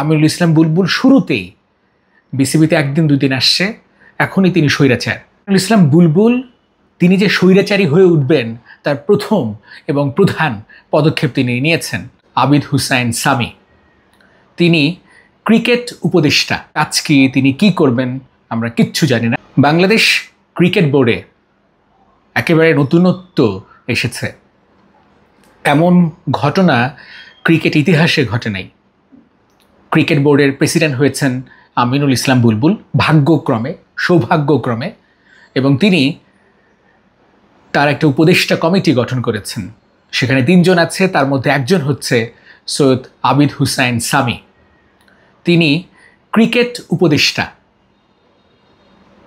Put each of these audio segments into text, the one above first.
আমিনুল ইসলাম বুলবুল শুরুতেই বিসিবিতে একদিন দুদিন আসছে, এখনই তিনি স্বৈরাচার। আমিনুল ইসলাম বুলবুল তিনি যে স্বৈরাচারী হয়ে উঠবেন তার প্রথম এবং প্রধান পদক্ষেপ তিনি নিয়েছেন। আবিদ হুসাইন সামি তিনি ক্রিকেট উপদেষ্টা। আজকে তিনি কি করবেন আমরা কিচ্ছু জানি না। বাংলাদেশ ক্রিকেট বোর্ডে একেবারে নতুনত্ব এসেছে, এমন ঘটনা ক্রিকেট ইতিহাসে ঘটে নাই। ক্রিকেট বোর্ডের প্রেসিডেন্ট হয়েছেন আমিনুল ইসলাম বুলবুল ভাগ্যক্রমে, সৌভাগ্যক্রমে, এবং তিনি তার একটা উপদেষ্টা কমিটি গঠন করেছেন। সেখানে 3 জন আছে, তার মধ্যে একজন হচ্ছে সৈয়দ আবিদ হুসাইন সামি। তিনি ক্রিকেট উপদেষ্টা,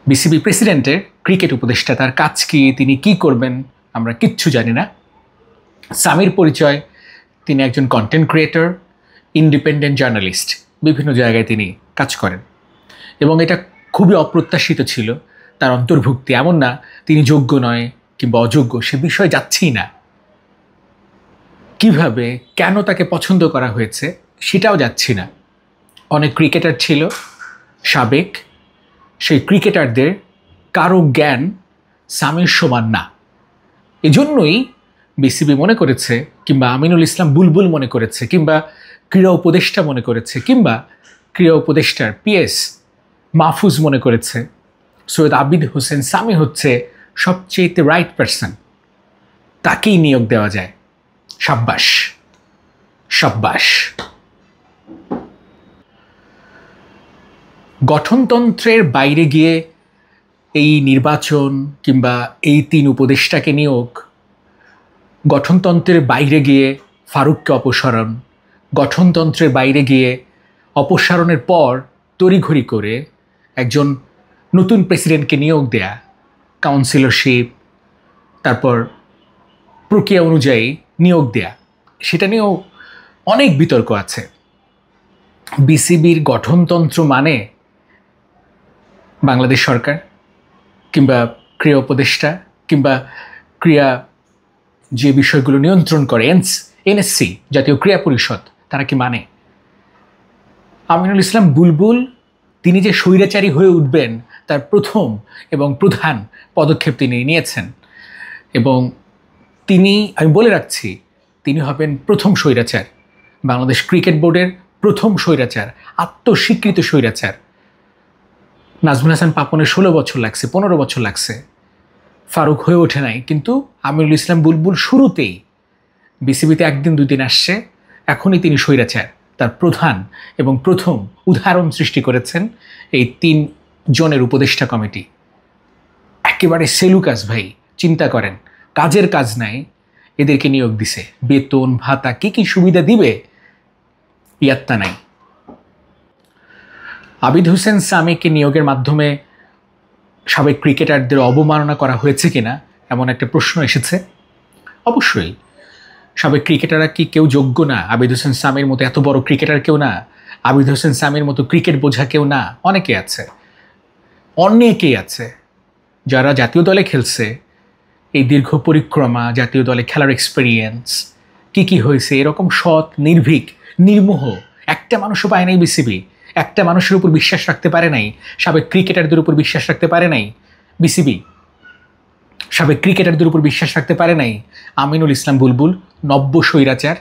বিসিবি প্রেসিডেন্টের ক্রিকেট উপদেষ্টা। তার কাজ কি, তিনি কি করবেন আমরা কিচ্ছু জানি না। সামির পরিচয়, তিনি একজন কন্টেন্ট ক্রিয়েটর, ইন্ডিপেন্ডেন্ট জার্নালিস্ট, বিভিন্ন জায়গায় তিনি কাজ করেন এবং এটা খুবই অপ্রত্যাশিত ছিল তার অন্তর্ভুক্তি। এমন না তিনি যোগ্য নয় কিংবা অযোগ্য, সে বিষয়ে যাচ্ছেই না। কিভাবে কেন তাকে পছন্দ করা হয়েছে সেটাও যাচ্ছি না। অনেক ক্রিকেটার ছিল সাবেক, সেই ক্রিকেটারদের কারো জ্ঞান সামির সমান না। এজন্যই বিসিবি মনে করেছে, কিংবা আমিনুল ইসলাম বুলবুল মনে করেছে, কিংবা ক্রীড়া উপদেষ্টা মনে করেছে, কিংবা ক্রীড়া উপদেষ্টার পিএস মাহফুজ মনে করেছে সৈয়দ আবিদ হোসেন সামি হচ্ছে সবচেয়ে রাইট পারসন, তাকেই নিয়োগ দেওয়া যায়। সাব্বাস সাব্বাস। গঠনতন্ত্রের বাইরে গিয়ে এই নির্বাচন কিংবা এই 3 উপদেষ্টাকে নিয়োগ, গঠনতন্ত্রের বাইরে গিয়ে ফারুককে অপসারণ, গঠনতন্ত্রের বাইরে গিয়ে অপসারণের পর তড়িঘড়ি করে একজন নতুন প্রেসিডেন্টকে নিয়োগ দেয়া, কাউন্সিলরশিপ, তারপর প্রক্রিয়া অনুযায়ী নিয়োগ দেয়া, সেটা নিয়েও অনেক বিতর্ক আছে। বিসিবির গঠনতন্ত্র মানে বাংলাদেশ সরকার কিংবা ক্রীড়া উপদেষ্টা কিংবা ক্রীড়া যে বিষয়গুলো নিয়ন্ত্রণ করে এনএসসি, জাতীয় ক্রীড়া পরিষদ, তারা কি মানে? আমিনুল ইসলাম বুলবুল তিনি যে স্বৈরাচারী হয়ে উঠবেন তার প্রথম এবং প্রধান পদক্ষেপ তিনি নিয়েছেন এবং তিনি, আমি বলে রাখছি, তিনি হবেন প্রথম স্বৈরাচার, বাংলাদেশ ক্রিকেট বোর্ডের প্রথম স্বৈরাচার, আত্মস্বীকৃত স্বৈরাচার। নাজমুল হাসান পাপনের 16 বছর লাগছে, 15 বছর লাগছে, ফারুক হয়ে ওঠে নাই, কিন্তু আমিনুল ইসলাম বুলবুল শুরুতেই বিসিবিতে একদিন দুদিন আসছে, এখনই তিনি স্বৈরাচার। তার প্রধান এবং প্রথম উদাহরণ সৃষ্টি করেছেন এই 3 জনের উপদেষ্টা কমিটি। একেবারে সেলুকাস ভাই, চিন্তা করেন, কাজের কাজ নাই, এদেরকে নিয়োগ দিছে, বেতন ভাতা কি কি সুবিধা দিবে ইয়াত্তা নাই। আবিদ হোসেন সামিকে নিয়োগের মাধ্যমে সাবেক ক্রিকেটারদের অবমাননা করা হয়েছে কিনা এমন একটা প্রশ্ন এসেছে। অবশ্যই সাবেক ক্রিকেটাররা কি কেউ যোগ্য না? আবিদ হোসেন সামির মতো এত বড় ক্রিকেটার কেউ না, আবিদ হোসেন সামির মতো ক্রিকেট বোঝা কেউ না। অনেকেই আছে, অনেকেই আছে যারা জাতীয় দলে খেলছে, এই দীর্ঘ পরিক্রমা, জাতীয় দলে খেলার এক্সপেরিয়েন্স, কি হয়েছে, এরকম সৎ, নির্ভীক, নির্মোহ একটা মানুষও পায় নাই বিসিবি। একটা মানুষের উপর বিশ্বাস রাখতে পারে নাই, সাবেক ক্রিকেটারদের উপর বিশ্বাস রাখতে পারে নাই বিসিবি, সাবেক ক্রিকেটারদের উপর বিশ্বাস রাখতে পারে নাই আমিনুল ইসলাম বুলবুল, নব্য স্বৈরাচার,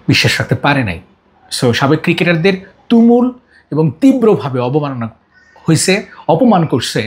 বিশ্বাস রাখতে পারে নাই। সো সাবেক ক্রিকেটারদের তুমুল এবং তীব্রভাবে অবমাননা হয়েছে, অপমান করছে